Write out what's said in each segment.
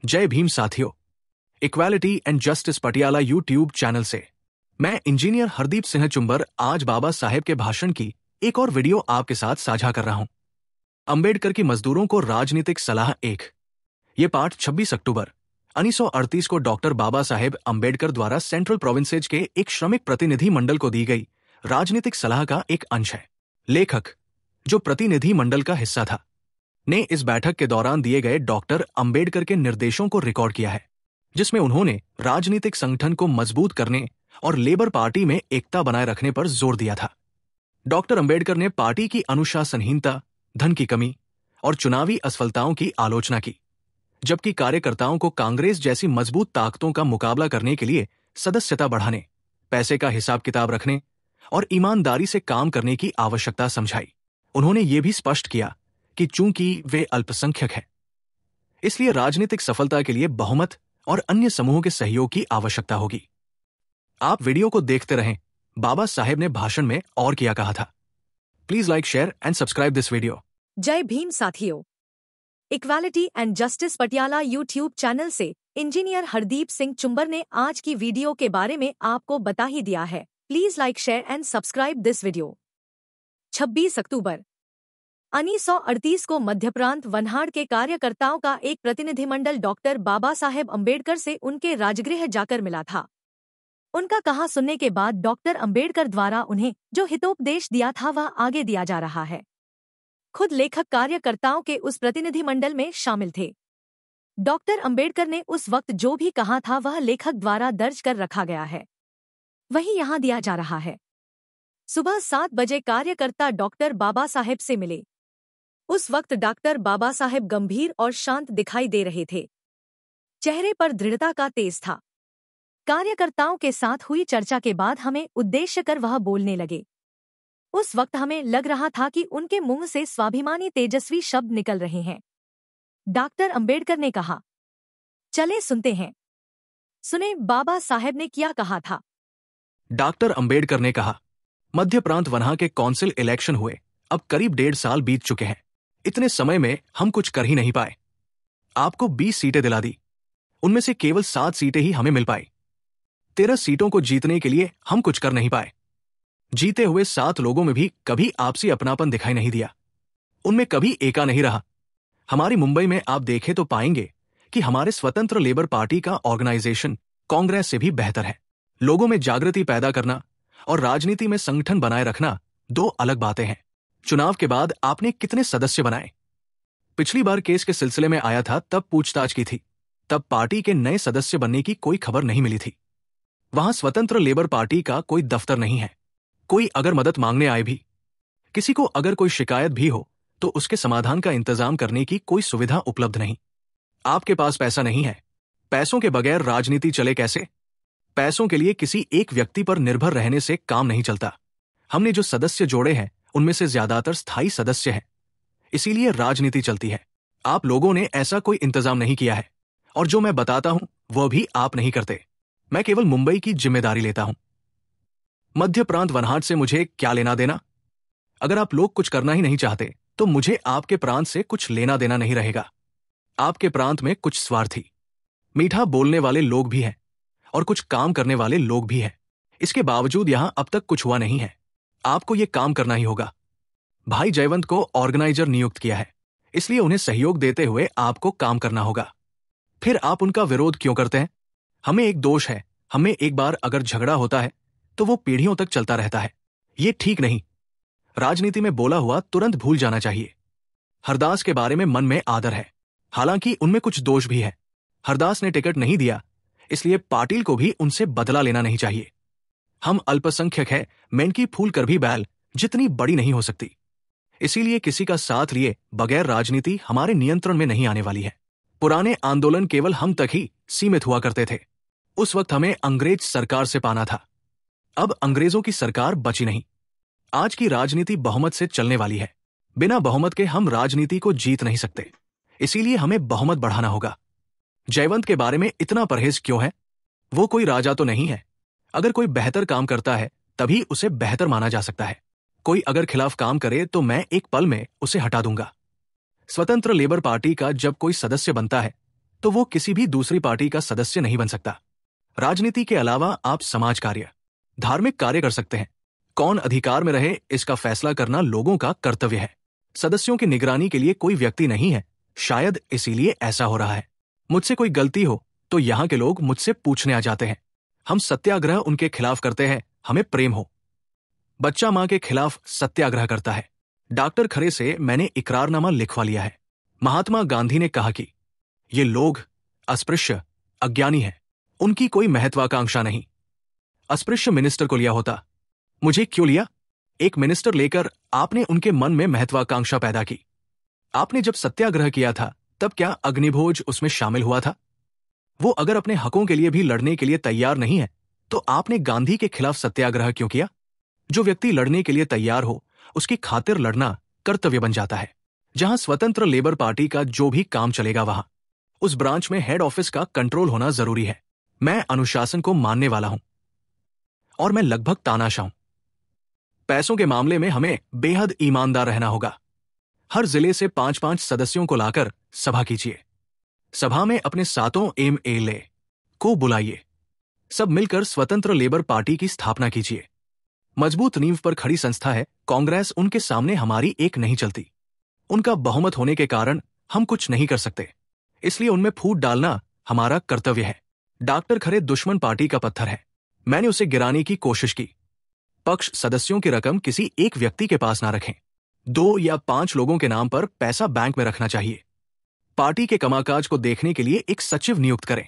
जय भीम साथियों। Equality and justice Patiala YouTube channel से मैं इंजीनियर हरदीप सिंह चुंबर आज बाबा साहेब के भाषण की एक और वीडियो आपके साथ साझा कर रहा हूं। अंबेडकर की मजदूरों को राजनीतिक सलाह एक। ये पाठ 26 अक्टूबर 1938 को डॉक्टर बाबा साहेब अंबेडकर द्वारा सेंट्रल प्रोविंसेज के एक श्रमिक प्रतिनिधि मंडल को दी गई राजनीतिक सलाह का एक अंश है। लेखक, जो प्रतिनिधि मंडल का हिस्सा था, ने इस बैठक के दौरान दिए गए डॉक्टर अंबेडकर के निर्देशों को रिकॉर्ड किया है, जिसमें उन्होंने राजनीतिक संगठन को मजबूत करने और लेबर पार्टी में एकता बनाए रखने पर जोर दिया था। डॉक्टर अंबेडकर ने पार्टी की अनुशासनहीनता, धन की कमी और चुनावी असफलताओं की आलोचना की, जबकि कार्यकर्ताओं को कांग्रेस जैसी मजबूत ताकतों का मुकाबला करने के लिए सदस्यता बढ़ाने, पैसे का हिसाब किताब रखने और ईमानदारी से काम करने की आवश्यकता समझाई। उन्होंने ये भी स्पष्ट किया कि चूंकि वे अल्पसंख्यक हैं, इसलिए राजनीतिक सफलता के लिए बहुमत और अन्य समूहों के सहयोग की आवश्यकता होगी। आप वीडियो को देखते रहें। बाबा साहेब ने भाषण में और क्या कहा था? Please like, share and subscribe this video. जय भीम साथियों। Equality and justice Patiala YouTube channel से इंजीनियर हरदीप सिंह चुंबर ने आज की वीडियो के बारे में आपको बता ही दिया है। Please like, share and subscribe this video. 26 अक्टूबर 1938 को मध्य प्रांत वनहाड़ के कार्यकर्ताओं का एक प्रतिनिधिमंडल डॉक्टर बाबा साहेब अंबेडकर से उनके राजगृह जाकर मिला था। उनका कहा सुनने के बाद डॉक्टर अंबेडकर द्वारा उन्हें जो हितोपदेश दिया था वह आगे दिया जा रहा है। खुद लेखक कार्यकर्ताओं के उस प्रतिनिधिमंडल में शामिल थे। डॉक्टर अंबेडकर ने उस वक्त जो भी कहा था वह लेखक द्वारा दर्ज कर रखा गया है, वही यहाँ दिया जा रहा है। सुबह 7 बजे कार्यकर्ता डॉक्टर बाबा साहेब से मिले। उस वक्त डॉक्टर बाबा साहेब गंभीर और शांत दिखाई दे रहे थे। चेहरे पर दृढ़ता का तेज था। कार्यकर्ताओं के साथ हुई चर्चा के बाद हमें उद्देश्य कर वह बोलने लगे। उस वक्त हमें लग रहा था कि उनके मुंह से स्वाभिमानी तेजस्वी शब्द निकल रहे हैं। डॉक्टर अंबेडकर ने कहा, चले सुनते हैं। सुने बाबा साहेब ने क्या कहा था। डॉक्टर अंबेडकर ने कहा, मध्य प्रांत वनहा के काउंसिल इलेक्शन हुए अब करीब 1.5 साल बीत चुके हैं। इतने समय में हम कुछ कर ही नहीं पाए। आपको 20 सीटें दिला दी, उनमें से केवल 7 सीटें ही हमें मिल पाई। 13 सीटों को जीतने के लिए हम कुछ कर नहीं पाए। जीते हुए 7 लोगों में भी कभी आपसी अपनापन दिखाई नहीं दिया। उनमें कभी एका नहीं रहा। हमारी मुंबई में आप देखें तो पाएंगे कि हमारे स्वतंत्र लेबर पार्टी का ऑर्गेनाइजेशन कांग्रेस से भी बेहतर है। लोगों में जागृति पैदा करना और राजनीति में संगठन बनाए रखना 2 अलग बातें हैं। चुनाव के बाद आपने कितने सदस्य बनाए? पिछली बार केस के सिलसिले में आया था तब पूछताछ की थी। तब पार्टी के नए सदस्य बनने की कोई खबर नहीं मिली थी। वहां स्वतंत्र लेबर पार्टी का कोई दफ्तर नहीं है। कोई अगर मदद मांगने आए भी, किसी को अगर कोई शिकायत भी हो तो उसके समाधान का इंतजाम करने की कोई सुविधा उपलब्ध नहीं। आपके पास पैसा नहीं है। पैसों के बगैर राजनीति चले कैसे? पैसों के लिए किसी एक व्यक्ति पर निर्भर रहने से काम नहीं चलता। हमने जो सदस्य जोड़े हैं उनमें से ज्यादातर स्थायी सदस्य हैं, इसीलिए राजनीति चलती है। आप लोगों ने ऐसा कोई इंतजाम नहीं किया है, और जो मैं बताता हूं वह भी आप नहीं करते। मैं केवल मुंबई की जिम्मेदारी लेता हूं। मध्य प्रांत वनहाट से मुझे क्या लेना देना? अगर आप लोग कुछ करना ही नहीं चाहते तो मुझे आपके प्रांत से कुछ लेना देना नहीं रहेगा। आपके प्रांत में कुछ स्वार्थी, मीठा बोलने वाले लोग भी हैं और कुछ काम करने वाले लोग भी हैं। इसके बावजूद यहां अब तक कुछ हुआ नहीं है। आपको ये काम करना ही होगा। भाई जयवंत को ऑर्गेनाइजर नियुक्त किया है, इसलिए उन्हें सहयोग देते हुए आपको काम करना होगा। फिर आप उनका विरोध क्यों करते हैं? हमें एक दोष है, हमें एक बार अगर झगड़ा होता है तो वो पीढ़ियों तक चलता रहता है। ये ठीक नहीं। राजनीति में बोला हुआ तुरंत भूल जाना चाहिए। हरदास के बारे में मन में आदर है, हालांकि उनमें कुछ दोष भी है। हरदास ने टिकट नहीं दिया, इसलिए पाटिल को भी उनसे बदला लेना नहीं चाहिए। हम अल्पसंख्यक है, मेंढकी फूल कर भी बैल जितनी बड़ी नहीं हो सकती। इसीलिए किसी का साथ लिए बगैर राजनीति हमारे नियंत्रण में नहीं आने वाली है। पुराने आंदोलन केवल हम तक ही सीमित हुआ करते थे। उस वक्त हमें अंग्रेज सरकार से पाना था। अब अंग्रेजों की सरकार बची नहीं। आज की राजनीति बहुमत से चलने वाली है। बिना बहुमत के हम राजनीति को जीत नहीं सकते, इसीलिए हमें बहुमत बढ़ाना होगा। जयवंत के बारे में इतना परहेज क्यों है? वो कोई राजा तो नहीं है। अगर कोई बेहतर काम करता है तभी उसे बेहतर माना जा सकता है। कोई अगर खिलाफ काम करे तो मैं एक पल में उसे हटा दूंगा। स्वतंत्र लेबर पार्टी का जब कोई सदस्य बनता है तो वो किसी भी दूसरी पार्टी का सदस्य नहीं बन सकता। राजनीति के अलावा आप समाज कार्य, धार्मिक कार्य कर सकते हैं। कौन अधिकार में रहे इसका फैसला करना लोगों का कर्तव्य है। सदस्यों की निगरानी के लिए कोई व्यक्ति नहीं है, शायद इसीलिए ऐसा हो रहा है। मुझसे कोई गलती हो तो यहाँ के लोग मुझसे पूछने आ जाते हैं। हम सत्याग्रह उनके खिलाफ करते हैं, हमें प्रेम हो। बच्चा मां के खिलाफ सत्याग्रह करता है। डॉक्टर खरे से मैंने इकरारनामा लिखवा लिया है। महात्मा गांधी ने कहा कि ये लोग अस्पृश्य, अज्ञानी हैं, उनकी कोई महत्वाकांक्षा नहीं। अस्पृश्य मिनिस्टर को लिया होता, मुझे क्यों लिया? एक मिनिस्टर लेकर आपने उनके मन में महत्वाकांक्षा पैदा की। आपने जब सत्याग्रह किया था तब क्या अग्निभोज उसमें शामिल हुआ था? वो अगर अपने हकों के लिए भी लड़ने के लिए तैयार नहीं है तो आपने गांधी के खिलाफ सत्याग्रह क्यों किया? जो व्यक्ति लड़ने के लिए तैयार हो उसकी खातिर लड़ना कर्तव्य बन जाता है। जहां स्वतंत्र लेबर पार्टी का जो भी काम चलेगा वहां उस ब्रांच में हेड ऑफिस का कंट्रोल होना जरूरी है। मैं अनुशासन को मानने वाला हूं और मैं लगभग तानाशाह हूं। पैसों के मामले में हमें बेहद ईमानदार रहना होगा। हर जिले से 5-5 सदस्यों को लाकर सभा कीजिए। सभा में अपने 7 MLA को बुलाइए। सब मिलकर स्वतंत्र लेबर पार्टी की स्थापना कीजिए। मजबूत नींव पर खड़ी संस्था है कांग्रेस, उनके सामने हमारी एक नहीं चलती। उनका बहुमत होने के कारण हम कुछ नहीं कर सकते, इसलिए उनमें फूट डालना हमारा कर्तव्य है। डॉक्टर खरे दुश्मन पार्टी का पत्थर है। मैंने उसे गिराने की कोशिश की। पक्ष सदस्यों की रकम किसी एक व्यक्ति के पास ना रखें। 2 या 5 लोगों के नाम पर पैसा बैंक में रखना चाहिए। पार्टी के कामकाज को देखने के लिए एक सचिव नियुक्त करें।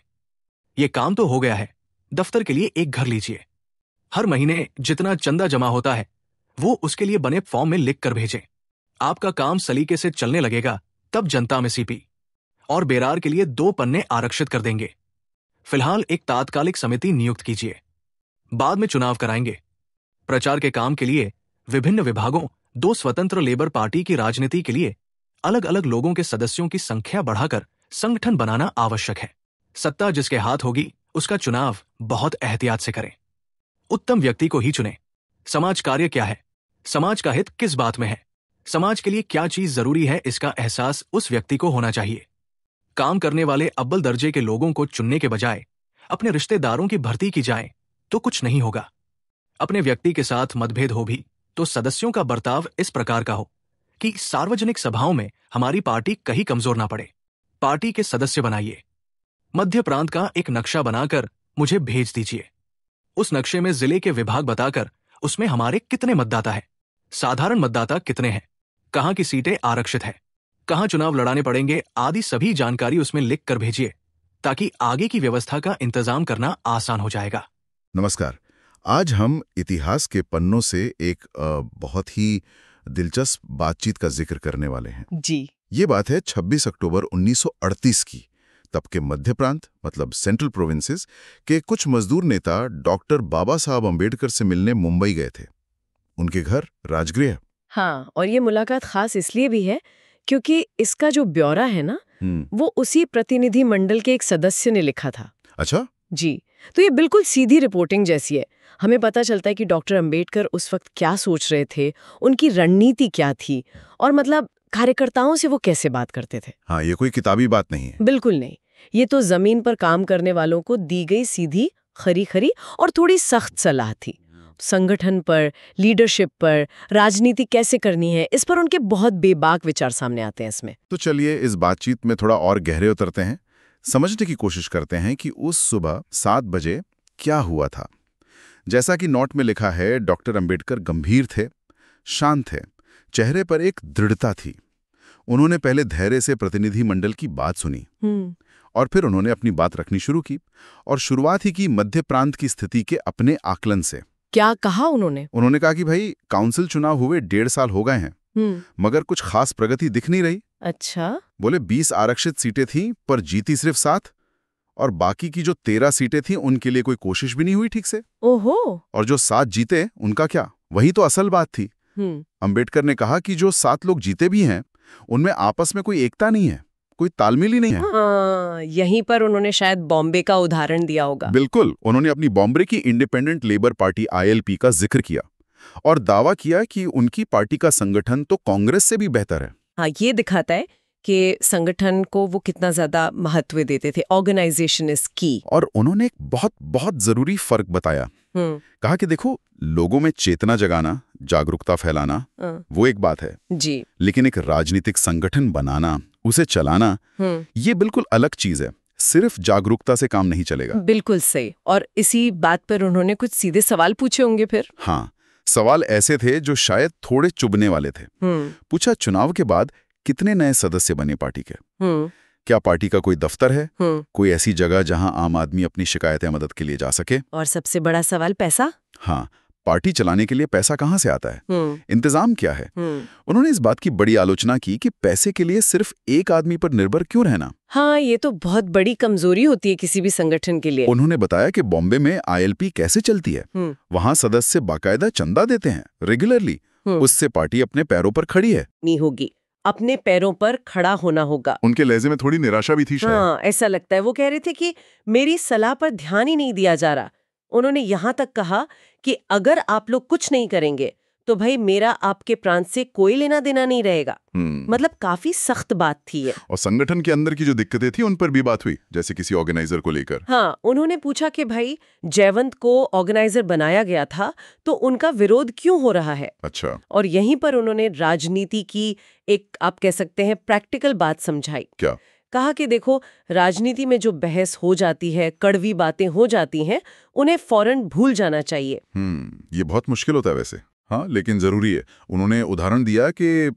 यह काम तो हो गया है, दफ्तर के लिए एक घर लीजिए। हर महीने जितना चंदा जमा होता है वो उसके लिए बने फॉर्म में लिख कर भेजें। आपका काम सलीके से चलने लगेगा तब जनता में सीपी और बेरार के लिए 2 पन्ने आरक्षित कर देंगे। फिलहाल एक तात्कालिक समिति नियुक्त कीजिए, बाद में चुनाव कराएंगे। प्रचार के काम के लिए विभिन्न विभागों 2 स्वतंत्र लेबर पार्टी की राजनीति के लिए अलग अलग लोगों के सदस्यों की संख्या बढ़ाकर संगठन बनाना आवश्यक है। सत्ता जिसके हाथ होगी उसका चुनाव बहुत एहतियात से करें। उत्तम व्यक्ति को ही चुनें। समाज कार्य क्या है? समाज का हित किस बात में है? समाज के लिए क्या चीज जरूरी है, इसका एहसास उस व्यक्ति को होना चाहिए। काम करने वाले अव्वल दर्जे के लोगों को चुनने के बजाय अपने रिश्तेदारों की भर्ती की जाए तो कुछ नहीं होगा। अपने व्यक्ति के साथ मतभेद हो भी तो सदस्यों का बर्ताव इस प्रकार का हो कि सार्वजनिक सभाओं में हमारी पार्टी कहीं कमजोर ना पड़े। पार्टी के सदस्य बनाइए। मध्य प्रांत का एक नक्शा बनाकर मुझे भेज दीजिए। उस नक्शे में जिले के विभाग बताकर उसमें हमारे कितने मतदाता है, साधारण मतदाता कितने हैं, कहां की सीटें आरक्षित है, कहां चुनाव लड़ाने पड़ेंगे आदि सभी जानकारी उसमें लिख कर भेजिए ताकि आगे की व्यवस्था का इंतजाम करना आसान हो जाएगा। नमस्कार। आज हम इतिहास के पन्नों से एक बहुत ही दिलचस्प बातचीत का जिक्र करने वाले हैं। जी। ये बात है 26 अक्टूबर 1938 की। तब के मध्य प्रांत मतलब सेंट्रल प्रोविंसेस के कुछ मजदूर नेता डॉक्टर बाबा साहब अम्बेडकर से मिलने मुंबई गए थे। उनके घर राजगृह। हाँ, और ये मुलाकात खास इसलिए भी है क्योंकि इसका जो ब्यौरा है ना वो उसी प्रतिनिधि मंडल के एक सदस्य ने लिखा था। अच्छा जी, तो ये बिल्कुल सीधी रिपोर्टिंग जैसी है। हमें पता चलता है कि डॉक्टर अंबेडकर उस वक्त क्या सोच रहे थे, उनकी रणनीति क्या थी और मतलब कार्यकर्ताओं से वो कैसे बात करते थे। हाँ, ये कोई किताबी बात नहीं है। बिल्कुल नहीं, ये तो जमीन पर काम करने वालों को दी गई सीधी खरी खरी और थोड़ी सख्त सलाह थी। संगठन पर, लीडरशिप पर, राजनीति कैसे करनी है, इस पर उनके बहुत बेबाक विचार सामने आते हैं इसमें। तो चलिए इस बातचीत में थोड़ा और गहरे उतरते हैं, समझने की कोशिश करते हैं कि उस सुबह 7 बजे क्या हुआ था। जैसा कि नोट में लिखा है, डॉक्टर अंबेडकर गंभीर थे, शांत थे, चेहरे पर एक दृढ़ता थी। उन्होंने पहले धैर्य से प्रतिनिधि मंडल की बात सुनी और फिर उन्होंने अपनी बात रखनी शुरू की और शुरुआत ही की मध्य प्रांत की स्थिति के अपने आकलन से। क्या कहा उन्होंने? उन्होंने कहा कि भाई काउंसिल चुनाव हुए 1.5 साल हो गए हैं, मगर कुछ खास प्रगति दिख नहीं रही। अच्छा। बोले 20 आरक्षित सीटें थीं पर जीती सिर्फ 7 और बाकी की जो 13 सीटें थीं उनके लिए कोई कोशिश भी नहीं हुई ठीक से। ओहो। और जो 7 जीते उनका क्या, वही तो असल बात थी। अंबेडकर ने कहा कि जो 7 लोग जीते भी हैं उनमें आपस में कोई एकता नहीं है, कोई तालमेल ही नहीं है। हाँ, यहीं पर उन्होंने शायद बॉम्बे का उदाहरण दिया होगा। बिल्कुल, उन्होंने अपनी बॉम्बे की इंडिपेंडेंट लेबर पार्टी ILP का जिक्र किया और दावा किया कि उनकी पार्टी का संगठन तो कांग्रेस से भी बेहतर है। हाँ, ये दिखाता है कि संगठन को वो कितना ज्यादा महत्व देते थे, ऑर्गेनाइजेशन इज की। और उन्होंने एक बहुत बहुत जरूरी फर्क बताया। कहा कि देखो, लोगों में चेतना जगाना, जागरूकता फैलाना, वो एक बात है जी, लेकिन एक राजनीतिक संगठन बनाना, उसे चलाना, ये बिल्कुल अलग चीज है। सिर्फ जागरूकता से काम नहीं चलेगा। बिल्कुल सही। और इसी बात पर उन्होंने कुछ सीधे सवाल पूछे होंगे फिर। हाँ, सवाल ऐसे थे जो शायद थोड़े चुभने वाले थे। पूछा, चुनाव के बाद कितने नए सदस्य बने पार्टी के? क्या पार्टी का कोई दफ्तर है, कोई ऐसी जगह जहां आम आदमी अपनी शिकायतें मदद के लिए जा सके? और सबसे बड़ा सवाल, पैसा। हाँ, पार्टी चलाने के लिए पैसा कहाँ से आता है, इंतजाम क्या है? उन्होंने इस बात की बड़ी आलोचना की कि पैसे के लिए सिर्फ एक आदमी पर निर्भर क्यों रहना। हाँ, ये तो बहुत बड़ी कमजोरी होती है किसी भी संगठन के लिए। उन्होंने बताया कि बॉम्बे में ILP कैसे चलती है। वहाँ सदस्य बाकायदा चंदा देते हैं रेगुलरली। उससे पार्टी अपने पैरों पर खड़ी है। नहीं होगी, अपने पैरों पर खड़ा होना होगा। उनके लहजे में थोड़ी निराशा भी थी शायद। हाँ, ऐसा लगता है। वो कह रहे थे कि मेरी सलाह पर ध्यान ही नहीं दिया जा रहा। उन्होंने यहाँ तक कहा कि अगर आप लोग कुछ नहीं करेंगे तो भाई मेरा आपके प्रांत से कोई लेना देना नहीं रहेगा। मतलब काफी सख्त बात थी ये। और संगठन के अंदर की जो दिक्कतें थी उन पर भी बात हुई, जैसे किसी ऑर्गेनाइजर को लेकर। हाँ, उन्होंने पूछा कि भाई जयवंत को ऑर्गेनाइजर बनाया गया था तो उनका विरोध क्यों हो रहा है। अच्छा। और यहीं पर उन्होंने राजनीति की एक, आप कह सकते हैं, प्रैक्टिकल बात समझाई। क्या? कहा कि देखो, राजनीति में जो बहस हो जाती है, कड़वी बातें हो जाती हैं, उन्हें फौरन भूल जाना चाहिए। ये बहुत मुश्किल होता है वैसे। हाँ, लेकिन जरूरी है। उन्होंने उदाहरण दिया कि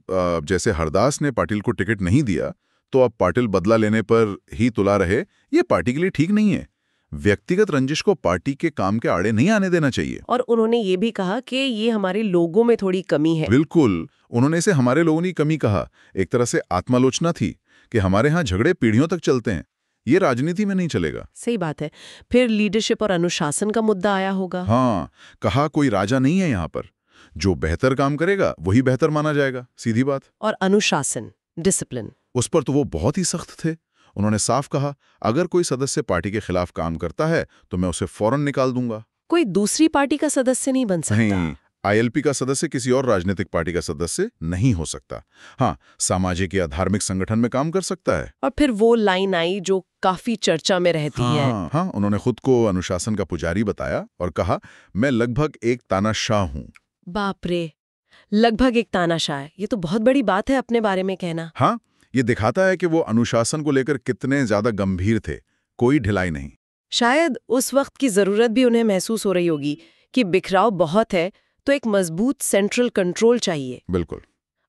जैसे हरदास ने पाटिल को टिकट नहीं दिया तो अब पाटिल बदला लेने पर ही तुला रहे, ये पार्टी के लिए ठीक नहीं है। व्यक्तिगत रंजिश को पार्टी के काम के आड़े नहीं आने देना चाहिए। और उन्होंने ये भी कहा कि ये हमारे लोगों में थोड़ी कमी है। बिल्कुल, उन्होंने इसे हमारे लोगों की कमी कहा। एक तरह से आत्मालोचना थी कि हमारे यहाँ झगड़े पीढ़ियों तक चलते हैं, ये राजनीति में नहीं चलेगा। सही बात है। फिर लीडरशिप और अनुशासन का मुद्दा आया होगा। हाँ, कहा कोई राजा नहीं है यहाँ पर, जो बेहतर काम करेगा वही बेहतर माना जाएगा, सीधी बात। और अनुशासन, डिसिप्लिन, उस पर तो वो बहुत ही सख्त थे। उन्होंने साफ कहा, अगर कोई सदस्य पार्टी के खिलाफ काम करता है तो मैं उसे फौरन निकाल दूंगा। कोई दूसरी पार्टी का सदस्य नहीं बन सकता। नहीं, ILP का सदस्य किसी और राजनीतिक पार्टी का सदस्य नहीं हो सकता। हाँ, सामाजिक या धार्मिक संगठन में काम कर सकता है। और फिर वो लाइन आई जो काफी चर्चा में रहती है। हाँ, उन्होंने खुद को अनुशासन का पुजारी बताया और कहा, मैं लगभग एक तानाशाह हूँ। बाप रे, लगभग एक तानाशाह, ये तो बहुत बड़ी बात है अपने बारे में कहना। हाँ, ये दिखाता है कि वो अनुशासन को लेकर कितने ज्यादा गंभीर थे, कोई ढिलाई नहीं। शायद उस वक्त की जरूरत भी उन्हें महसूस हो रही होगी कि बिखराव बहुत है तो एक मजबूत सेंट्रल कंट्रोल चाहिए। बिल्कुल।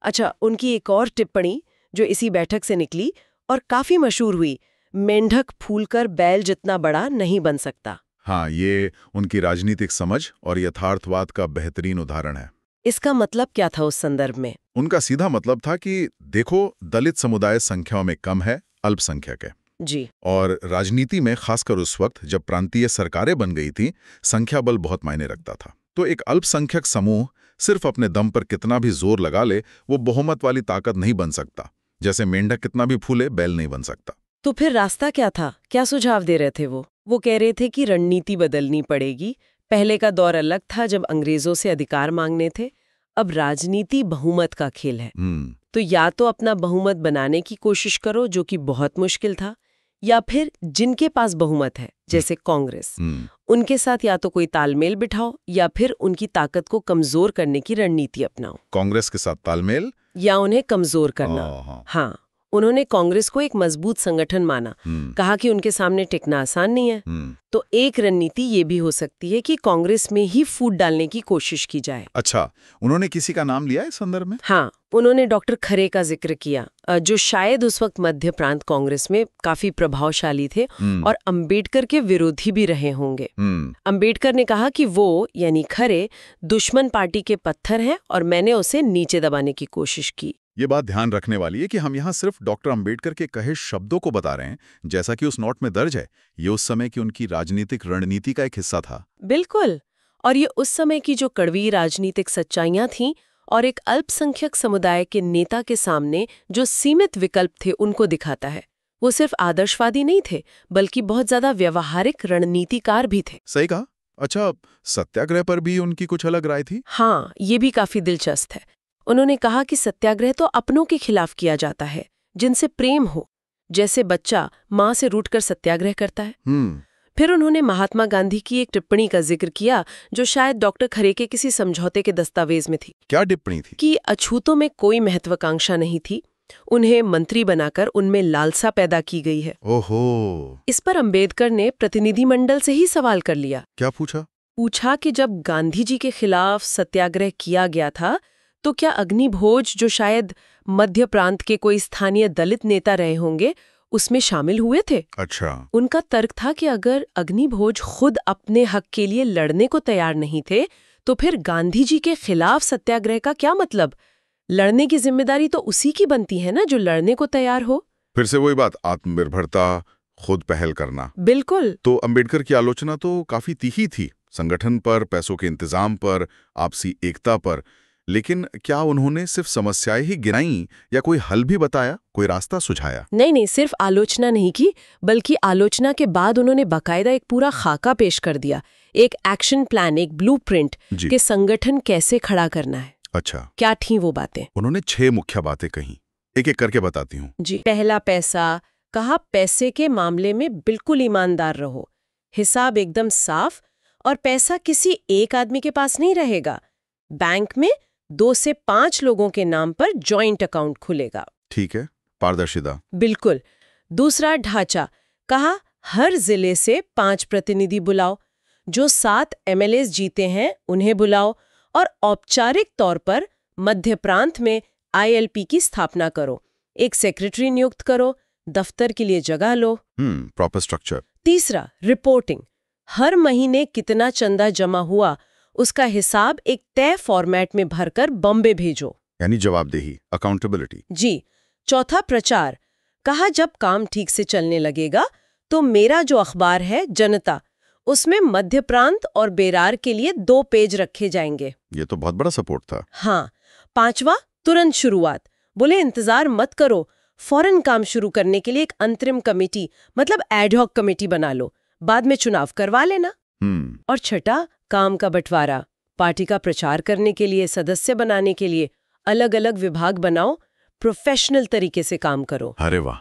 अच्छा, उनकी एक और टिप्पणी जो इसी बैठक से निकली और काफी मशहूर हुई, मेंढक फूलकर बैल जितना बड़ा नहीं बन सकता। हाँ, ये उनकी राजनीतिक समझ और यथार्थवाद का बेहतरीन उदाहरण है। इसका मतलब क्या था उस संदर्भ में? उनका सीधा मतलब था कि देखो, दलित समुदाय संख्याओं में कम है, अल्पसंख्यक है जी। और राजनीति में खासकर उस वक्त जब प्रांतीय सरकारें बन गई थी, संख्या बल बहुत मायने रखता था। तो एक अल्पसंख्यक समूह सिर्फ अपने दम पर कितना भी जोर लगा ले, वो बहुमत वाली ताकत नहीं बन सकता। जैसे मेंढक कितना भी फूले, बैल नहीं बन सकता। तो फिर रास्ता क्या था? क्या सुझाव दे रहे थे वो? वो कह रहे थे कि रणनीति बदलनी पड़ेगी। पहले का दौर अलग था जब अंग्रेजों से अधिकार मांगने थे, अब राजनीति बहुमत का खेल है। तो या तो अपना बहुमत बनाने की कोशिश करो, जो कि बहुत मुश्किल था, या फिर जिनके पास बहुमत है जैसे कांग्रेस, उनके साथ या तो कोई तालमेल बिठाओ या फिर उनकी ताकत को कमजोर करने की रणनीति अपनाओ। कांग्रेस के साथ तालमेल या उन्हें कमजोर करना। हाँ, उन्होंने कांग्रेस को एक मजबूत संगठन माना। कहा कि उनके सामने टिकना आसान नहीं है। तो एक रणनीति ये भी हो सकती है कि कांग्रेस में ही फूट डालने की कोशिश की जाए। अच्छा, उन्होंने किसी का नाम लिया इस संदर्भ में? हाँ, उन्होंने डॉक्टर खरे का जिक्र किया, जो शायद उस वक्त मध्य प्रांत कांग्रेस में काफी प्रभावशाली थे और अंबेडकर के विरोधी भी रहे होंगे। अंबेडकर ने कहा कि वो यानी खरे दुश्मन पार्टी के पत्थर हैं और मैंने उसे नीचे दबाने की कोशिश की। ये बात ध्यान रखने वाली है कि हम यहाँ सिर्फ डॉक्टर अंबेडकर के कहे शब्दों को बता रहे हैं, जैसा कि उस नोट में दर्ज है। ये उस समय की उनकी राजनीतिक रणनीति का एक हिस्सा था। बिल्कुल, और ये उस समय की जो कड़वी राजनीतिक सच्चाइयां थीं और एक अल्पसंख्यक समुदाय के नेता के सामने जो सीमित विकल्प थे उनको दिखाता है। वो सिर्फ आदर्शवादी नहीं थे, बल्कि बहुत ज्यादा व्यवहारिक रणनीतिकार भी थे। सही कहा। अच्छा, सत्याग्रह पर भी उनकी कुछ अलग राय थी? हाँ, ये भी काफी दिलचस्प है। उन्होंने कहा कि सत्याग्रह तो अपनों के खिलाफ किया जाता है, जिनसे प्रेम हो, जैसे बच्चा माँ से रूठकर सत्याग्रह करता है। हम्म। फिर उन्होंने महात्मा गांधी की एक टिप्पणी का जिक्र किया जो शायद डॉक्टर खरे के किसी समझौते के दस्तावेज में थी, क्या टिप्पणी थी? कि अछूतों में कोई महत्वाकांक्षा नहीं थी, उन्हें मंत्री बनाकर उनमें लालसा पैदा की गई है। ओहो। इस पर अंबेडकर ने प्रतिनिधिमंडल से ही सवाल कर लिया। क्या पूछा? पूछा कि जब गांधी जी के खिलाफ सत्याग्रह किया गया था तो क्या अग्निभोज, जो शायद मध्य प्रांत के कोई स्थानीय दलित नेता रहे होंगे, उसमें शामिल हुए थे? अच्छा। उनका तर्क था कि अगर अग्निभोज खुद अपने हक के लिए लड़ने को तैयार नहीं थे तो फिर गांधी जी के खिलाफ सत्याग्रह का क्या मतलब? लड़ने की जिम्मेदारी तो उसी की बनती है ना जो लड़ने को तैयार हो। फिर से वही बात, आत्मनिर्भरता, खुद पहल करना। बिल्कुल। तो अंबेडकर की आलोचना तो काफी तीखी थी, संगठन पर, पैसों के इंतजाम पर, आपसी एकता पर। लेकिन क्या उन्होंने सिर्फ समस्याएं ही गिनाई या कोई हल भी बताया, कोई रास्ता सुझाया? नहीं, सिर्फ आलोचना नहीं की, बल्कि आलोचना के बाद उन्होंने बाकायदा एक पूरा खाका पेश कर दिया, एक एक्शन प्लान, एक ब्लूप्रिंट कि संगठन कैसे खड़ा करना है। अच्छा, क्या थी वो बातें? उन्होंने 6 मुख्य बातें कही, एक एक करके बताती हूँ। जी। पहला, पैसा। कहा पैसे के मामले में बिल्कुल ईमानदार रहो, हिसाब एकदम साफ, और पैसा किसी एक आदमी के पास नहीं रहेगा। बैंक में 2 से 5 लोगों के नाम पर जॉइंट अकाउंट खुलेगा। ठीक है, पारदर्शिता। बिल्कुल। दूसरा, ढांचा। कहा हर जिले से 5 प्रतिनिधि बुलाओ, जो 7 MLAs जीते हैं उन्हें बुलाओ, और औपचारिक तौर पर मध्य प्रांत में ILP की स्थापना करो, एक सेक्रेटरी नियुक्त करो, दफ्तर के लिए जगह लो। Proper structure. तीसरा, रिपोर्टिंग। हर महीने कितना चंदा जमा हुआ उसका हिसाब एक तय फॉर्मेट में भरकर बॉम्बे भेजो, यानी जवाबदेही, अकाउंटेबिलिटी। जी। चौथा, प्रचार। कहा जब काम ठीक से चलने लगेगा तो मेरा जो अखबार है जनता, उसमें मध्य प्रांत और बेरार के लिए 2 पेज रखे जाएंगे। ये तो बहुत बड़ा सपोर्ट था। हाँ। पांचवा, तुरंत शुरुआत। बोले इंतजार मत करो, फौरन काम शुरू करने के लिए एक अंतरिम कमेटी, मतलब एडहॉक कमेटी बना लो, बाद में चुनाव करवा लेना। और छठा, काम का बंटवारा। पार्टी का प्रचार करने के लिए, सदस्य बनाने के लिए अलग अलग विभाग बनाओ, प्रोफेशनल तरीके से काम करो। अरे वाह,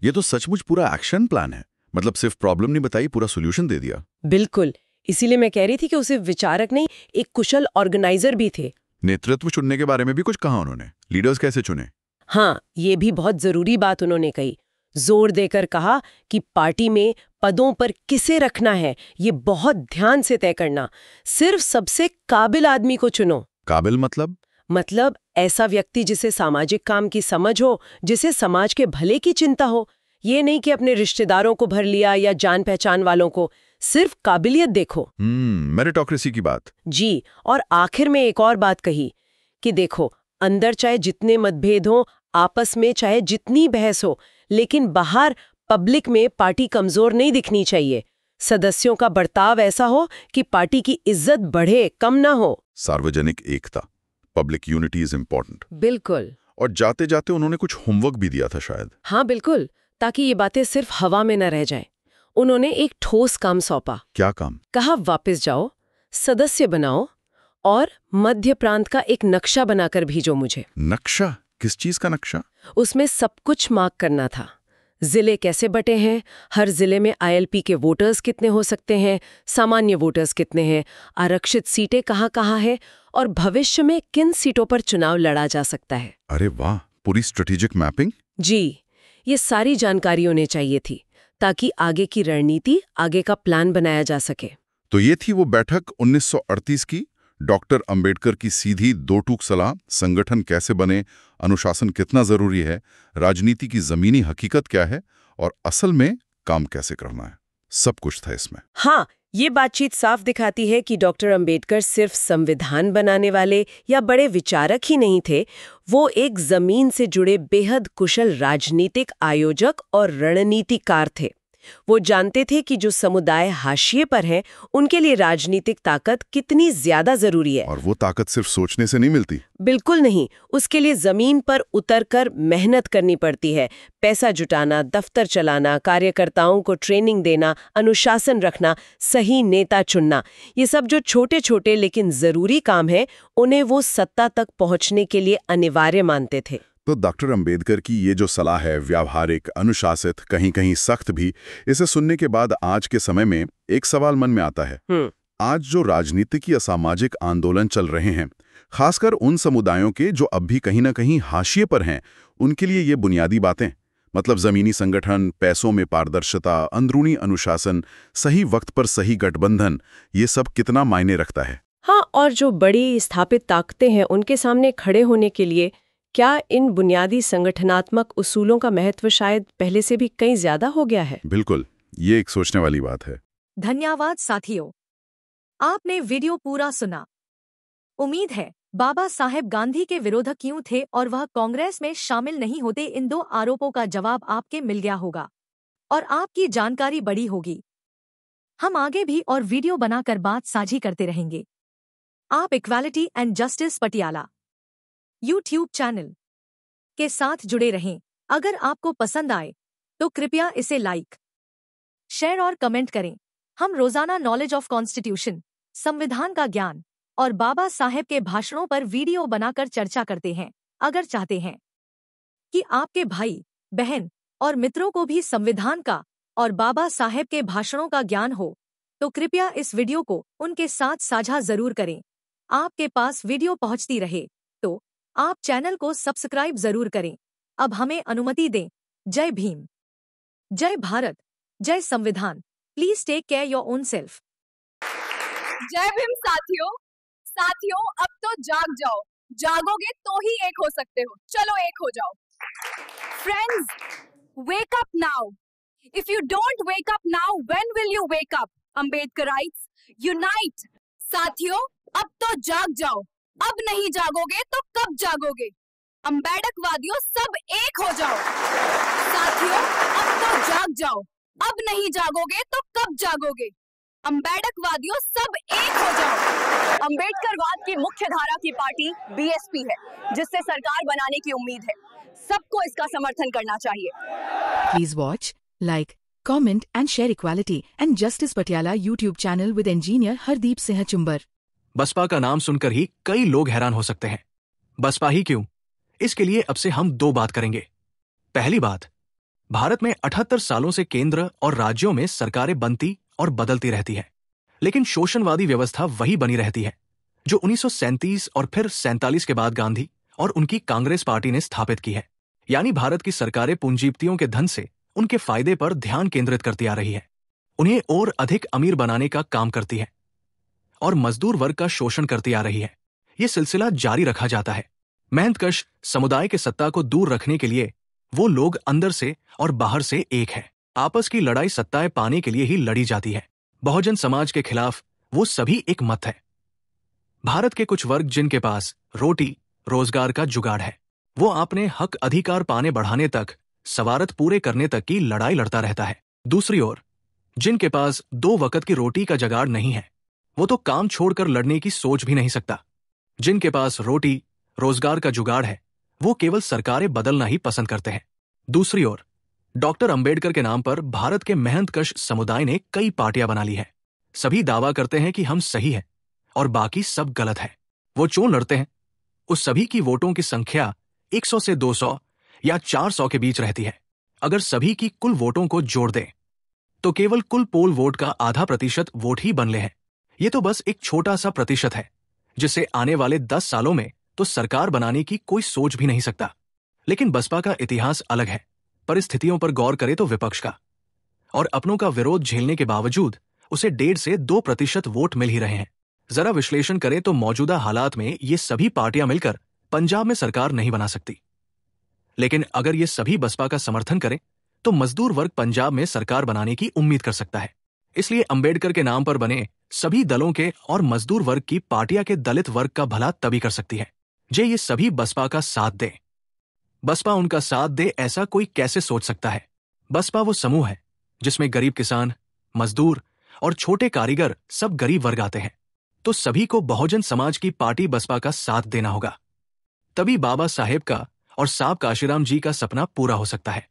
ये तो सचमुच पूरा एक्शन प्लान है। मतलब सिर्फ प्रॉब्लम नहीं बताई, पूरा सोल्यूशन दे दिया। बिल्कुल। इसीलिए मैं कह रही थी कि उसे विचारक नहीं, एक कुशल ऑर्गेनाइजर भी थे। नेतृत्व चुनने के बारे में भी कुछ कहा उन्होंने, लीडर्स कैसे चुने? हाँ, ये भी बहुत जरूरी बात उन्होंने कही। जोर देकर कहा कि पार्टी में पदों पर किसे रखना है ये बहुत ध्यान से तय करना, सिर्फ सबसे काबिल आदमी को चुनो। काबिल मतलब ऐसा व्यक्ति जिसे सामाजिक काम की समझ हो, जिसे समाज के भले की चिंता हो। ये नहीं कि अपने रिश्तेदारों को भर लिया या जान पहचान वालों को, सिर्फ काबिलियत देखो। मेरिटोक्रेसी की बात। जी। और आखिर में एक और बात कही कि देखो, अंदर चाहे जितने मतभेद हो, आपस में चाहे जितनी बहस हो, लेकिन बाहर पब्लिक में पार्टी कमजोर नहीं दिखनी चाहिए। सदस्यों का बर्ताव ऐसा हो कि पार्टी की इज्जत बढ़े, कम ना हो। सार्वजनिक एकता, पब्लिक यूनिटी इज इम्पोर्टेंट। बिल्कुल। और जाते जाते उन्होंने कुछ होमवर्क भी दिया था शायद। हाँ बिल्कुल, ताकि ये बातें सिर्फ हवा में न रह जाएं। उन्होंने एक ठोस काम सौंपा। क्या काम? कहा वापस जाओ, सदस्य बनाओ और मध्य प्रांत का एक नक्शा बनाकर भेजो मुझे। नक्शा? किस चीज का नक्शा? उसमें सब कुछ मार्क करना था। जिले कैसे बटे हैं, हर जिले में ILP के वोटर्स कितने हो सकते हैं, सामान्य वोटर्स कितने हैं, आरक्षित सीटें कहाँ हैं और भविष्य में किन सीटों पर चुनाव लड़ा जा सकता है। अरे वाह, पूरी स्ट्रेटेजिक मैपिंग। जी, ये सारी जानकारी उन्हें चाहिए थी ताकि आगे की रणनीति, आगे का प्लान बनाया जा सके। तो ये थी वो बैठक 1938 की, डॉक्टर अंबेडकर की सीधी 2 टूक सलाह, संगठन कैसे बने, अनुशासन कितना जरूरी है, राजनीति की जमीनी हकीकत क्या है और असल में काम कैसे करना है, सब कुछ था इसमें। हाँ, ये बातचीत साफ दिखाती है कि डॉक्टर अंबेडकर सिर्फ संविधान बनाने वाले या बड़े विचारक ही नहीं थे, वो एक जमीन से जुड़े बेहद कुशल राजनीतिक आयोजक और रणनीतिकार थे। वो जानते थे कि जो समुदाय हाशिए पर है, उनके लिए राजनीतिक ताकत कितनी ज्यादा जरूरी है। और वो ताकत सिर्फ सोचने से नहीं मिलती। बिल्कुल नहीं, उसके लिए जमीन पर उतरकर मेहनत करनी पड़ती है। पैसा जुटाना, दफ्तर चलाना, कार्यकर्ताओं को ट्रेनिंग देना, अनुशासन रखना, सही नेता चुनना, ये सब जो छोटे छोटे लेकिन जरूरी काम है, उन्हें वो सत्ता तक पहुंचने के लिए अनिवार्य मानते थे। तो डॉक्टर अंबेडकर की ये जो सलाह है, व्यावहारिक, अनुशासित, कहीं कहीं सख्त भी, इसे सुनने के बाद आज के समय में एक सवाल मन में आता है। आज जो राजनीतिक या सामाजिक आंदोलन चल रहे हैं, खासकर उन समुदायों के जो अब भी कहीं ना कहीं हाशिए पर हैं, उनके लिए ये बुनियादी बातें, मतलब जमीनी संगठन, पैसों में पारदर्शिता, अंदरूनी अनुशासन, सही वक्त पर सही गठबंधन, ये सब कितना मायने रखता है? हाँ, और जो बड़ी स्थापित ताकतें हैं उनके सामने खड़े होने के लिए क्या इन बुनियादी संगठनात्मक उसूलों का महत्व शायद पहले से भी कहीं ज्यादा हो गया है? बिल्कुल, ये एक सोचने वाली बात है। धन्यवाद साथियों, आपने वीडियो पूरा सुना। उम्मीद है बाबा साहेब गांधी के विरोधक क्यों थे और वह कांग्रेस में शामिल नहीं होते, इन 2 आरोपों का जवाब आपके मिल गया होगा और आपकी जानकारी बड़ी होगी। हम आगे भी और वीडियो बनाकर बात साझी करते रहेंगे। आप equality and justice Patiala YouTube channel के साथ जुड़े रहें। अगर आपको पसंद आए तो कृपया इसे लाइक, शेयर और कमेंट करें। हम रोजाना नॉलेज ऑफ कॉन्स्टिट्यूशन, संविधान का ज्ञान और बाबा साहेब के भाषणों पर वीडियो बनाकर चर्चा करते हैं। अगर चाहते हैं कि आपके भाई, बहन और मित्रों को भी संविधान का और बाबा साहेब के भाषणों का ज्ञान हो, तो कृपया इस वीडियो को उनके साथ साझा जरूर करें। आपके पास वीडियो पहुंचती रहे तो आप चैनल को सब्सक्राइब जरूर करें। अब हमें अनुमति दें। जय भीम, जय भारत, जय संविधान। Please take care your own self. जय भीम साथियों। साथियों, अब तो जाग जाओ। जागोगे तो ही एक हो सकते हो। चलो एक हो जाओ। Friends, wake up now. If you don't wake up now, when will you wake up? Ambedkarites, unite. साथियों, अब तो जाग जाओ। अब नहीं जागोगे तो कब जागोगे? अम्बेडकवादियों, सब एक हो जाओ। साथियों, अब तो जाग जाओ। अब नहीं जागोगे तो कब जागोगे? अम्बेडकवादियों, सब एक हो जाओ। अम्बेडकरवाद की मुख्य धारा की पार्टी बीएसपी है, जिससे सरकार बनाने की उम्मीद है। सबको इसका समर्थन करना चाहिए। Please watch, like, comment and share Equality and Justice Patiala YouTube channel with engineer Hardeep Singh Chumbar. Baspa का नाम सुनकर ही कई लोग हैरान हो सकते हैं। बसपा ही क्यों? इसके लिए अब से हम 2 बात करेंगे। पहली बात, भारत में 78 सालों से केंद्र और राज्यों में सरकारें बनती और बदलती रहती है, लेकिन शोषणवादी व्यवस्था वही बनी रहती है जो 1937 और फिर 47 के बाद गांधी और उनकी कांग्रेस पार्टी ने स्थापित की है। यानी भारत की सरकारें पूंजीपतियों के धन से उनके फायदे पर ध्यान केंद्रित करती आ रही है, उन्हें और अधिक अमीर बनाने का काम करती है और मजदूर वर्ग का शोषण करती आ रही है। ये सिलसिला जारी रखा जाता है। मेहनतकश समुदाय के सत्ता को दूर रखने के लिए वो लोग अंदर से और बाहर से एक है। आपस की लड़ाई सत्ताएं पाने के लिए ही लड़ी जाती है। बहुजन समाज के खिलाफ वो सभी एक मत है। भारत के कुछ वर्ग जिनके पास रोटी रोजगार का जुगाड़ है, वो अपने हक अधिकार पाने बढ़ाने तक, सवारत पूरे करने तक की लड़ाई लड़ता रहता है। दूसरी ओर जिनके पास 2 वक्त की रोटी का जुगाड़ नहीं है, वो तो काम छोड़कर लड़ने की सोच भी नहीं सकता। जिनके पास रोटी रोजगार का जुगाड़ है, वो केवल सरकारें बदलना ही पसंद करते हैं। दूसरी ओर डॉक्टर अंबेडकर के नाम पर भारत के मेहनतकश समुदाय ने कई पार्टियां बना ली है। सभी दावा करते हैं कि हम सही हैं और बाकी सब गलत है। वो चुनाव लड़ते हैं, उस सभी की वोटों की संख्या 100 से 200 या 400 के बीच रहती है। अगर सभी की कुल वोटों को जोड़ दें तो केवल कुल पोल वोट का आधा प्रतिशत वोट ही बनले हैं। ये तो बस एक छोटा सा प्रतिशत है, जिसे आने वाले 10 सालों में तो सरकार बनाने की कोई सोच भी नहीं सकता। लेकिन बसपा का इतिहास अलग है। परिस्थितियों पर गौर करे तो विपक्ष का, और अपनों का विरोध झेलने के बावजूद उसे 1.5 से 2% वोट मिल ही रहे हैं। जरा विश्लेषण करें तो मौजूदा हालात में ये सभी पार्टियां मिलकर पंजाब में सरकार नहीं बना सकती। लेकिन अगर ये सभी बसपा का समर्थन करें तो मजदूर वर्ग पंजाब में सरकार बनाने की उम्मीद कर सकता है। इसलिए अंबेडकर के नाम पर बने सभी दलों के और मजदूर वर्ग की पार्टियां के दलित वर्ग का भला तभी कर सकती है जे ये सभी बसपा का साथ दे। बसपा उनका साथ दे ऐसा कोई कैसे सोच सकता है? बसपा वो समूह है जिसमें गरीब किसान, मजदूर और छोटे कारीगर सब गरीब वर्ग आते हैं। तो सभी को बहुजन समाज की पार्टी बसपा का साथ देना होगा, तभी बाबा साहेब का और साहब काशीराम जी का सपना पूरा हो सकता है।